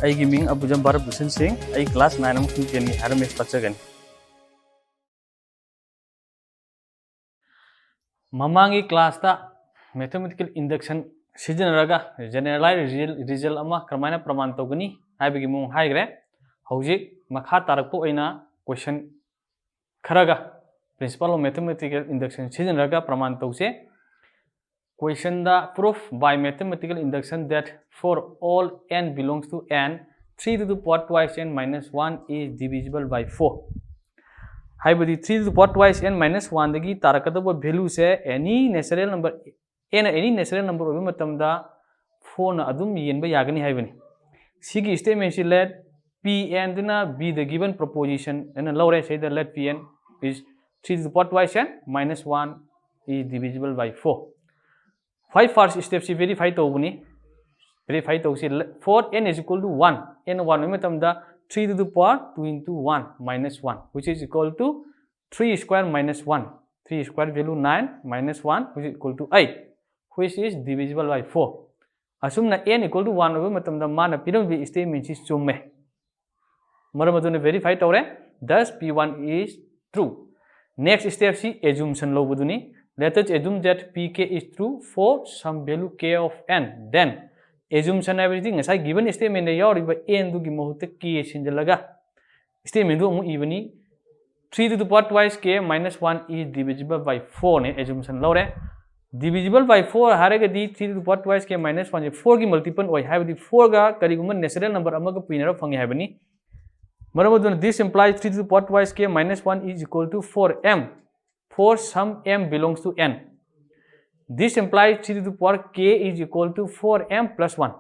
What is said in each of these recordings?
ꯑꯩꯒꯤ ꯃꯤꯡ ꯑꯕꯨꯖꯝ ꯚꯥꯔꯠ ꯚꯨꯁꯟ ꯁꯤꯡ ꯑꯩ ꯀ꯭ꯂꯥꯁ 9 ꯑꯃꯁꯨꯡ 10ꯒꯤ ꯍꯥꯏꯔ ꯃꯦꯊꯁ ꯇꯥꯛꯆꯒꯅꯤ ꯃꯃꯥꯡꯒꯤ ꯀ꯭ꯂꯥꯁꯇ ꯃꯦꯊꯃꯦꯇꯤꯀꯦꯜ ꯏꯟꯗꯛꯁꯟ सिजनरगा जनरलाइज रिजल्ट अमा क्रमायना प्रमाण तौगनी हाइबगी मुंग हाइग्रे हौजिक मखा तारकपो ओइना क्वेश्चन खरगा प्रिंसिपल ऑफ मैथमेटिकल इंडक्शन सिजनरगा प्रमाण तौसे क्वेश्चन दा proof by mathematical induction that for all n belongs to n 3 to the power twice n minus 1 is divisible by 4 हाइबदी 3 to the power twice n minus 1 दगी तारकदबो value से any natural number any natural number ओबे मतमदा 4 ना अदुम येनबा यागनी हाइबनी सिगी स्टेटमेंट सि लेट pn दिना be the given proposition and लौरे से द let pn is 3 to the power twice n minus 1 is divisible by 4 5 first step si verify तौबनी verify तौसी 4 n is equal to 1 n 1 ओबे मतमदा 3 to the power 2 into 1 minus 1 which is equal to 3 square minus 1 3 square value 9 minus 1 which is equal to 8 which is divisible by 4 asumna n equal to 1 over matamda mana piram bi statement is chumme maramadune verify tawre thus p1 is true next step si assumption lo buduni let us assume that pk is true for some value k of n then assumption everything asai given statement ne yauri ba n du gi mohute k sinjalaga statement du mu ibani 3 to the power twice k minus 1 is divisible by 4 ne assumption lore divisible by 4 हारेगदी 3 to the power twice k minus 1 4 की multiple ओय हाइबदी 4 गा करिगुम natural number अमग पिनर फंगे हाइबनी मरमदुन this implies 3 to the power twice k minus 1 is equal to 4m for some m belongs to n this implies 3 to the power k is equal to 4m plus 1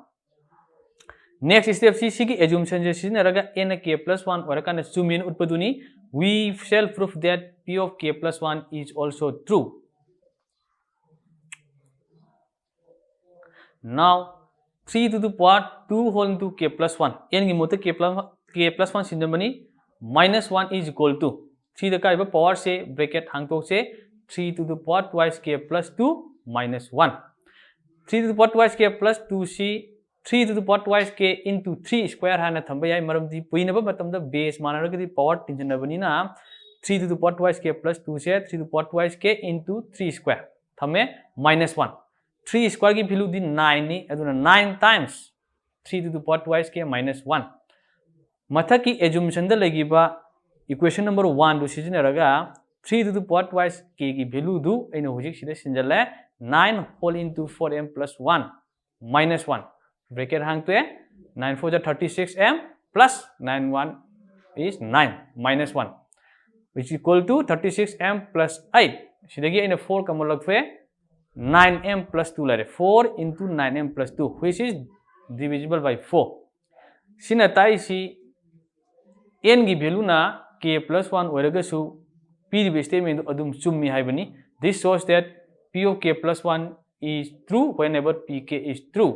next step c की assumption जे सिनरगा n k plus 1 और का सुमिन उत्पदुनी we shall prove that p of k plus 1 is also true. Now 3 to the power 2 whole into k plus 1 n की मोते k plus 1 सिंदमनी minus 1 is equal to 3 का power से bracket हांगतो से 3 to the power twice k plus 2 minus 1 3 to the power twice k plus 2 c 3 to the power twice k into 3 square हाना थंबा याई मरमदी पुइनबा मतमदा बेस मानरगदी power टिंजनबनीना 3 to the power twice k plus 2 से 3 to the power twice k into 3 square थमे minus 1 3 square की value the 9 knee अदुना 9 times 3 to the power twice k minus 1 मथा की assumption द लगिबा equation number 1 दु सिजनरगा 3 to the power twice k की value दु एनो हुजिक सिदा सिंजले 9 whole into 4m plus 1 minus 1 bracket हांगते 9 4 36m plus 9 1 is 9 minus 1 which is equal to 36m plus 8 सिदगी एनो 4 का मोलकफे 9m plus 2 लारे 4 into 9m plus 2 which is divisible by 4 सिना ताई सी n की वैल्यू ना k plus 1 ओरगसु p दी स्टेटमेंट अदुम चुम्मी हाइबनी this shows that p of k plus 1 is true whenever pk is true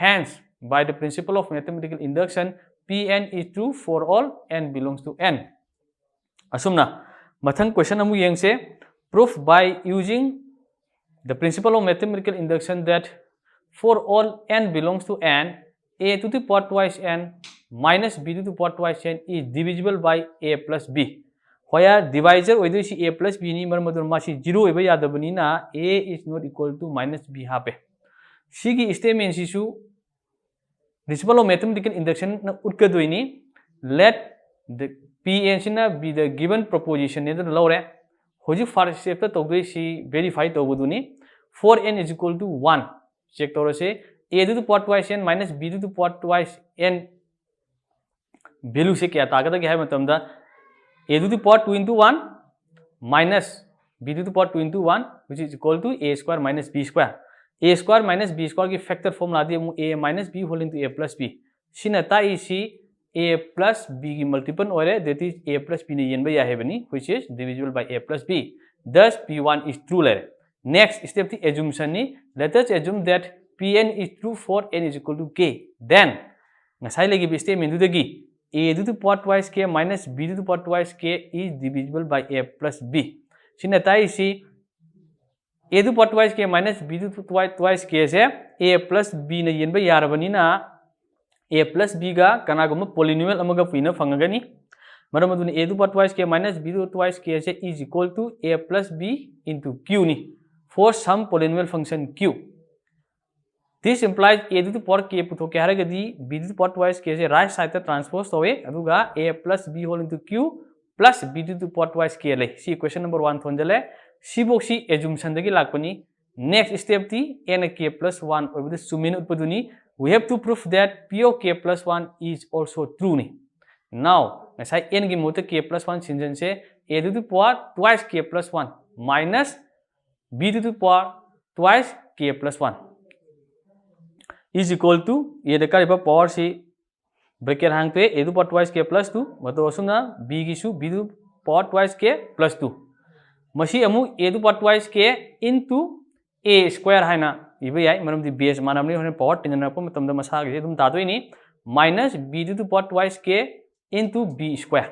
hence by the principle of mathematical induction pn is true for all n belongs to n asumna mathang question amu yengse proof by using the principle of mathematical induction that for all n belongs to n a to the power twice n minus b to the power twice n is divisible by a plus b where divisor oidu si a plus b ni marmadun masi 0 oiba yadabani na a is not equal to minus b hape sigi statement sisu principle of mathematical induction na utkadoini let the pn sina be the given proposition ne lore hoji first step ta togdoi si verify tobuduni 4n is equal to 1 check torase a to the power twice n minus b to the power twice n value se kya tagada kya hai matamda a to the power 2 into 1 minus b to the power 2 into 1 which is equal to a square minus b square a square minus b square की factor formula the a minus b whole into a plus b सिना ताई सी a plus b की multiple ओरे that is a plus b ने यन बया है बनी which is divisible by a plus b thus p1 is true ले next step थी assumption knee let us assume that pn is true for n is equal to k then नसाई लगी भी statement दुदगी a to the power twice k minus b to the power twice k is divisible by a plus b सिना ताई सी a to power twice k minus b to twice k से a plus b ने यन बया यारबनी ना a plus b ga kanaguma polynomial amaga puina fangagani maram aduna a to power twice k minus b to twice k is equal to a plus b into q ni for some polynomial function q. This implies a to the power k puthoke haragadi b to the power twice k se right side transpose towe aduga a plus b whole into q plus b to the power twice k le si equation number 1 thonjale si boxi assumption dagi lakpani. Next step ti n k plus 1 over the sumin utpaduni we have to prove that p of k plus 1 is also true ni. Now ngasai n gi mota k plus 1 sinjan se a to the power twice k plus 1 minus b to the power twice k plus 1 is equal to a the kariba power se bracket hang pe a to power twice k plus 2 mato asumna b gi su b to power twice k plus 2 masi amu a to power twice k into a square hai na ibe yai maram di base manamni hone power tinna pa matam da masa ge dum ta doi ni minus b to the power twice k into b square.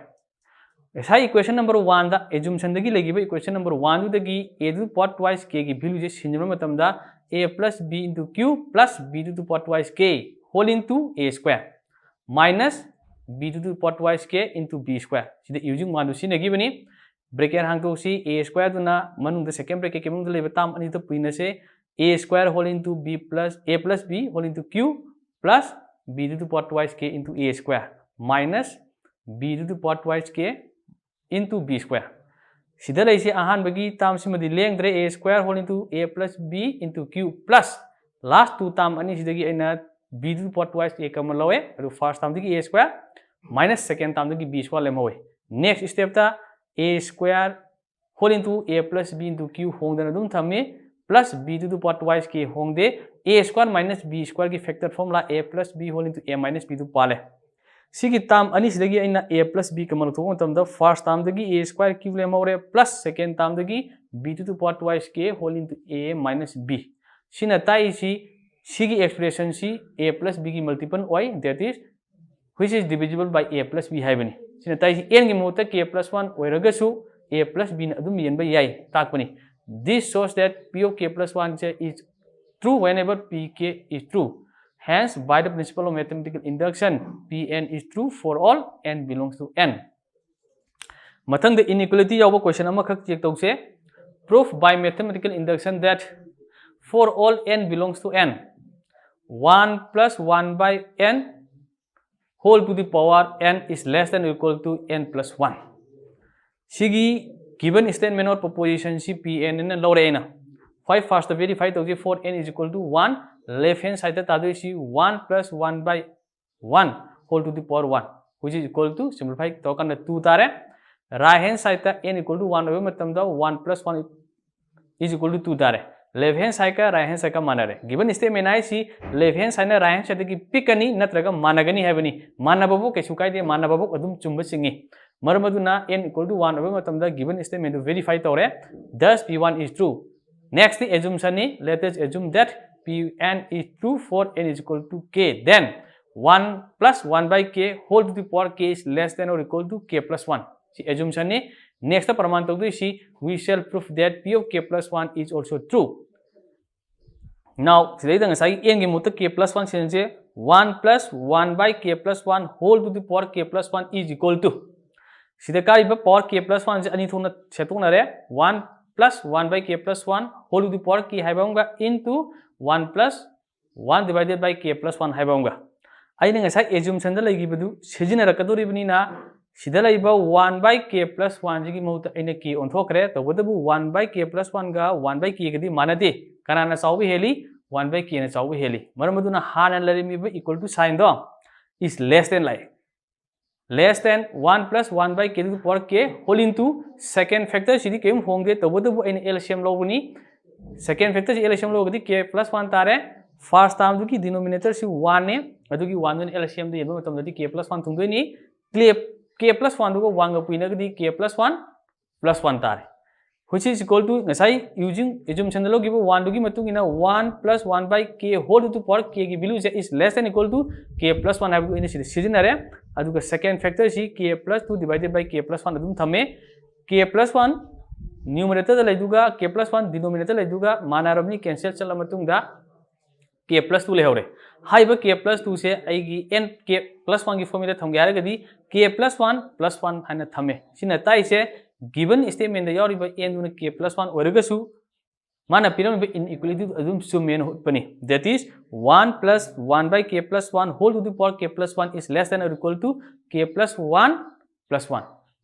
ऐसा equation number 1 da assumption dagi legi ba equation number 1 dagi a to the power twice k gi value je sinjama matam da a plus b into q plus b to the power twice k whole into a square minus b to the power twice k into b square sida using 1 si nagi bani bracket hang to si a square duna manung da second bracket ke manung da leba tam ani to puina se a square whole into b plus b whole into q plus b to the power twice k into a square minus b to the power twice k into b square. Sida lai se ahan bagi tam si madi lengdre a square whole into a plus b into q plus last two tam ani sidagi aina b to the power twice a kam lawe adu first tam dagi a square minus second tam dagi b square lemawe. Next step ta a square whole into a plus b into q hongdana dum thamme plus b to the power twice k hongde a square minus b square ki factor formula a plus b whole into a minus b to pale sigi tam ani sidagi aina a plus b kamal to tam da first tam dagi a square q lemore plus second tam dagi b to the power twice k whole into a minus b sina tai si sigi expression si a plus b ki multiple oi that is which is divisible by a plus b haibani sina tai si n gi mota k plus 1 oiragasu a plus b na adum yenba yai takpani. This shows that p of k plus 1 is true whenever pk is true. Hence, by the principle of mathematical induction, Pn is true for all n belongs to n. Mathang the inequality yawa question ama khak check tause proof by mathematical induction that for all n belongs to n 1 plus 1 by n whole to the power n is less than or equal to n plus 1. Sigi given statement or proposition si Pn na lorena. Why first verify tause for n is equal to 1 left hand side ta do si 1 plus 1 by 1 whole to the power 1 which is equal to simplify to kan 2 tare right hand side ta n equal to 1 hobe matam da 1 plus 1 is equal to 2 tare left hand side ka right hand side ka manare given statement ai si left hand side na right hand side ki pick ani natraga managani habani manababu ke sukai de manababu adum chumba singi maramaduna n equal to 1 hobe matam da given statement to verify tore thus p1 is true. Next the assumption ni let us assume that Pn is true for n is equal to k. Then 1 plus 1 by k whole to the power k is less than or equal to k plus 1. See assumption ni next praman to do see we shall prove that p of k plus 1 is also true. Now today the ngasai n gi muta k plus 1 sense 1 plus 1 by k plus 1 whole to the power k plus 1 is equal to sida ka iba power k plus 1 se ani thona setong na re 1 plus 1 by k plus 1 whole to the power k haibanga into 1 plus 1 divided by k plus 1 haibanga aina ngasai assumption da lagi badu sejina rakadori bani na sida laiba 1 by k plus 1 ji gi mauta aina k on thokre to bodabu 1 by k plus 1 ga 1 by k gadi manade kanana chawbi heli 1 by k na chawbi heli maramaduna hana larimi ba equal to sign do is less than like less than 1 plus 1 by k to the power k whole into second factor sidi kem hongde to bodabu aina LCM lobuni second factor si LCM logadi k plus 1 tare first term du ki denominator si 1 ne adu ki 1 ne LCM de yeba matam dadi k plus 1 thungdoi ni k plus 1 du ko 1 ga puina gadi k plus 1 plus 1 tare which is equal to ngasai using assumption lo give 1 du ki matung ina 1 plus 1 by k whole to the power k ki value is less than equal to k plus 1 habu ina sizinare adu ka second factor si k plus 2 divided by k plus 1 adum thame k plus 1 numerator da laiduga k plus 1 denominator laiduga manarabni cancel chala matung da k plus 2 लेहौरे हाइब k plus 2 से आइगी n k plus 1 की formula थमगे हारगदी k plus 1 plus 1 हाइना थमे सिना ताइसे given statement दा यारिबा n दुना k plus 1 ओरगसु माना पिरम inequality अदुम Sumen होतपनी that is 1 plus 1 by k plus 1 whole to the power k plus 1 is less than or equal to k plus 1 plus 1.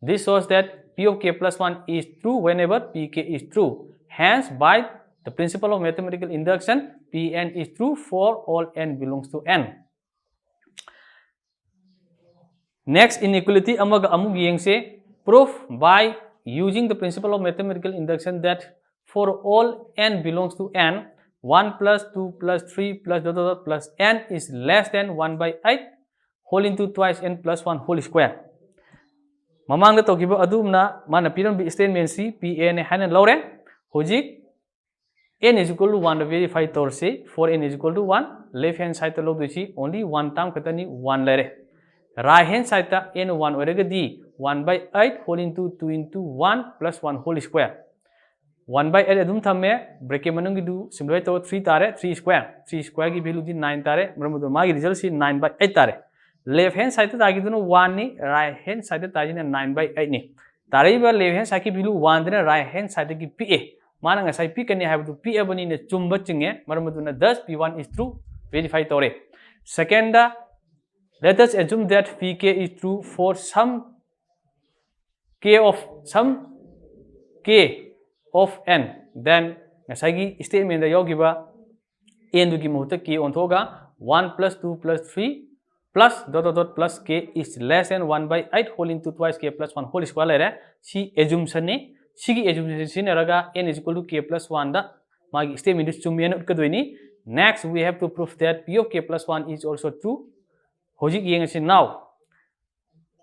This shows that p of k plus 1 is true whenever pk is true. Hence, by the principle of mathematical induction, pn is true for all n belongs to n. Next inequality amaga amug yengse proof by using the principle of mathematical induction that for all n belongs to n 1 plus 2 plus 3 plus dot dot plus n is less than 1 by 8 whole into twice n plus 1 whole square. Mamang da tokiba adumna mana piram bi statement si pn hanan lore hojik n is equal to 1 verify torse for n is equal to 1 left hand side to log dusi only one term katani 1 lere right hand side ta n 1 oregadi 1 by 8 whole into 2 into 1 plus 1 whole square 1 by 8 adum thame bracket manung du simplify to 3 tare 3 square की value di 9 tare maramudu magi result si 9 by 8 tare left hand side ta gi dunu 1 ni right hand side ta ji 9 by 8 ni tare ba left hand side ki value 1 dina right hand side ki pa mana nga sai p kani ha bu p abani ne chumba chinge maramudu na 10 p1 is true verify tore second let us assume that pk is true for some k of n then ngasagi statement da yogiba n du gi mohta k on thoga 1 plus 2 plus 3 plus dot dot dot plus k is less than 1 by 8 whole into twice k plus 1 whole square lere si assumption ne sigi assumption sin raga n is equal to k plus 1 da magi statement is chumyen utkadoini next we have to prove that p of k plus 1 is also true hojik yengasin now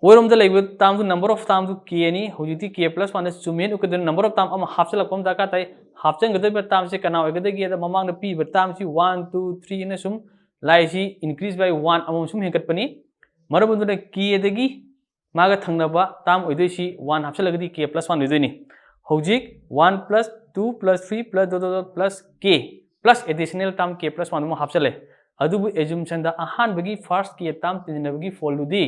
Oirom the label term the number of terms to k any hojiti k plus 1 is sumen ukadun number of term am half la kom daka tai half chang gade per term se kana ogade gi da mamang da p per term si 1 2 3 na sum lai si increase by 1 amom sum hekat pani marabundu da k dagi maga thangna ba term oidoi si 1 half la gadi k plus 1 oidoi ni hojik 1 plus 2 plus 3 plus dot dot plus k plus additional term k plus 1 mo half le adubu assumption da ahan bagi first k term tin bagi follow di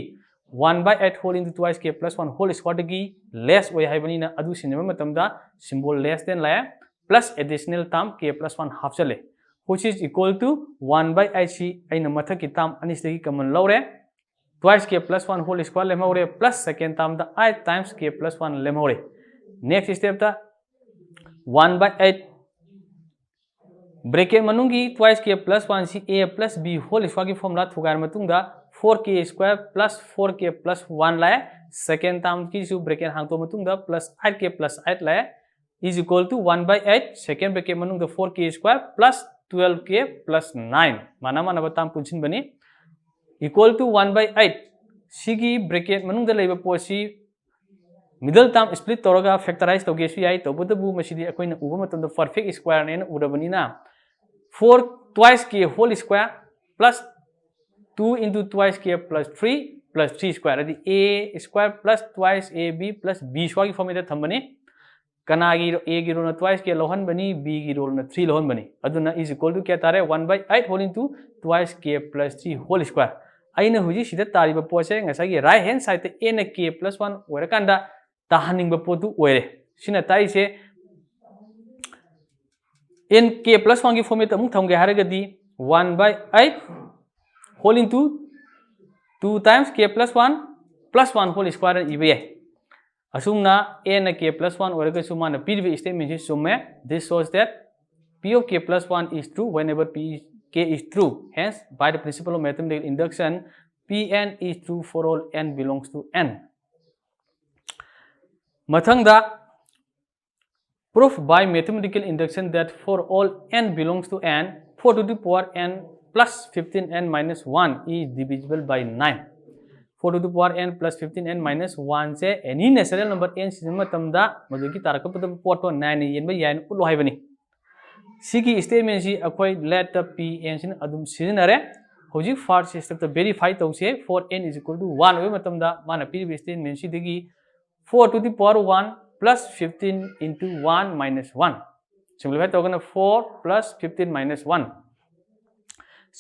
1 by 8 whole into twice k plus 1 whole square dagi less oi haibani na adu sinema matamda symbol less than la plus additional term k plus 1 half chale which is equal to 1 by 8 si aina mathak ki term anis dagi common lore twice k plus 1 whole square lemore plus second term da 8 times k plus 1 lemore next step da 1 by 8 bracket manungi twice k plus 1 si a plus b whole square ki formula thugar matungda 4k square plus 4k plus 1 la second term ki su bracket hang to matung da plus 8k plus 8 la is equal to 1 by 8 second bracket manung da 4k square plus 12k plus 9 mana batam punchin bani equal to 1 by 8 sigi bracket manung da leiba posi middle term split toraga factorize toge su yai to bu masidi akoina uba matam da perfect square ne urabani na 4 twice k whole square plus 2 into twice k plus 3 plus 3 square adi a square plus twice ab plus b square ki formula thambani kana gi a gi ro na twice k lohan bani b gi ro na 3 lohan bani aduna is equal to kya tare 1 by 8 whole into twice k plus 3 whole square aina huji sida tariba pose ngasa gi right hand side te a na k plus 1 oira kanda tahaning ba potu oire sina tai se n k plus 1 ki formula amuk thamge haragadi 1 by 8 whole into 2 times k plus 1 whole square ibe asumna a na k plus 1 oraga suma na pdv statement is summe this shows that p of k plus 1 is true whenever k is true hence by the principle of mathematical induction pn is true for all n belongs to n mathangda proof by mathematical induction that for all n belongs to n 4 to the power n plus 15n minus 1 is divisible by 9 4 to the power n plus 15n minus 1 se any natural number n sinma tamda madugi tarakapata pot 9 yen ba yan ulo haibani sigi statement si akoi let the p n sin adum sinare hoji first step to verify tause for n is equal to 1 we matamda mana p statement si digi 4 to the power 1 plus 15 into 1 minus 1 simplify togana 4 plus 15 minus 1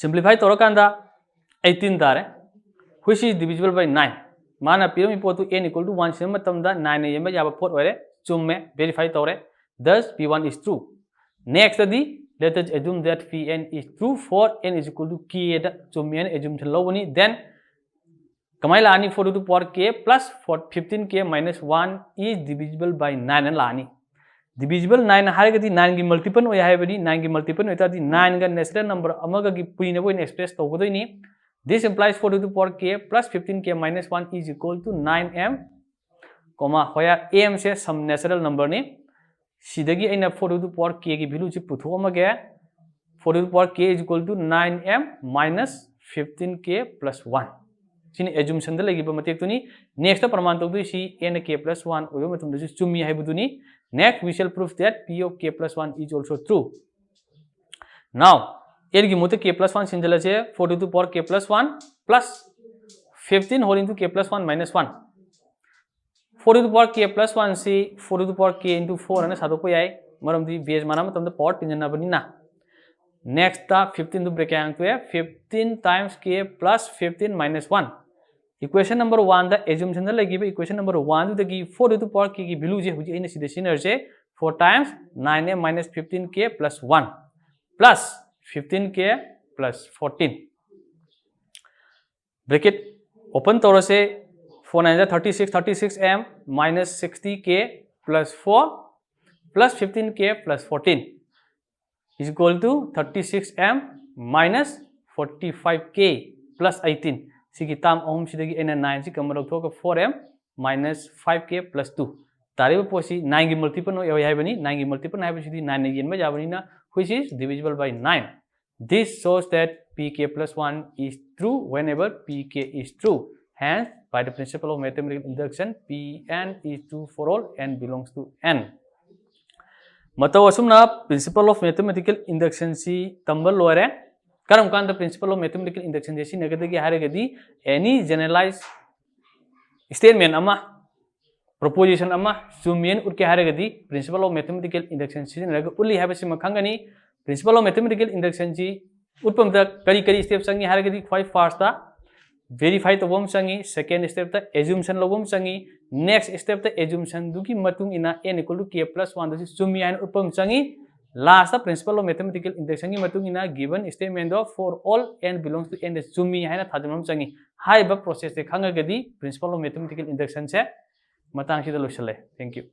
simplify तौरकांदा 18 तारे which is divisible by 9 माना पिरमी पोतु n equal to 1 सिम मतमदा 9 ने यम याबा पोत ओरे चुम्मे वेरीफाई तौरे thus p1 is true. Next दी let us assume that pn is true for n is equal to k दा चुम्मे न assumption लवनी then कमाई लानी 4 to the power k plus 15k minus 1 is divisible by 9 लानी divisible 9 हारेगदी 9 की multiple होय हायबदी 9 की multiple होयतादी 9 का नेचुरल नंबर अमगा की पुइने बोइन express तौबदोइनी. This implies 4 to the power k plus 15k minus 1 is equal to 9m, where m से some natural number ने सीधे अना 4 to the power k की वैल्यू से पुथोमगे 4 to the power k is equal to 9m minus 15k plus 1 सिनी assumption the लगी बमतेक Tuni. Next प्रमाण तौदु सी n k plus 1 OYO मतुम दसु चुमी हाइबदुनी. Next we shall prove that p of k plus 1 is also true. Now n की मोते k plus 1 सिंजला से 4 to the power k plus 1 plus 15 whole into k plus 1 minus 1 4 to the power k plus 1 से 4 to the power k into 4 है ना साधो को याय मरम the base माना में तमने power तीन जना बनी ना. Next ता 15 तो ब्रेक आंग तो है 15 times k plus 15 minus 1 equation number 1 दा assumption दा लगी बे equation number 1 तो की 4 to the power k की वैल्यू जे हुई इन्हें सीधे सिनर से 4 times 9m minus 15k plus 1 plus 15k plus 14 bracket open तौर से 4 9 36 36m minus 60k plus 4 plus 15k plus 14 is equal to 36m minus 45k plus 18 सिगी ताम ओम सिदगी एन 9 सि कमर थोक 4m minus 5k plus 2 तारिब पोसी 9 की मल्टीपल नो यय हाइबनी 9 की multiple HYBE सिदी 9 ने येन में जाबनी ना which is divisible by 9. This shows that pk plus 1 is true whenever pk is true. Hence, by the principle of mathematical induction, pn is true for all n belongs to n. Matau asumna principle of mathematical induction si tambal loire. Karam kan the principle of mathematical induction jesi negade ki haregadi any generalized statement ama proposition ama sumian urke haregadi principle of mathematical induction si nega uli habasi makhangani principle of mathematical induction ji utpam da kari step sangi haregadi khwai first ta verify to bom sangi second step ta assumption lobom sangi next step ta assumption du ki matung ina n equal to k plus 1 da sumi an utpam sangi last ta principle of mathematical induction ki matung ina given statement of for all n belongs to n da sumi haina thadamam sangi hai ba process te khangagadi principle of mathematical induction se matang si da loisale. Thank you.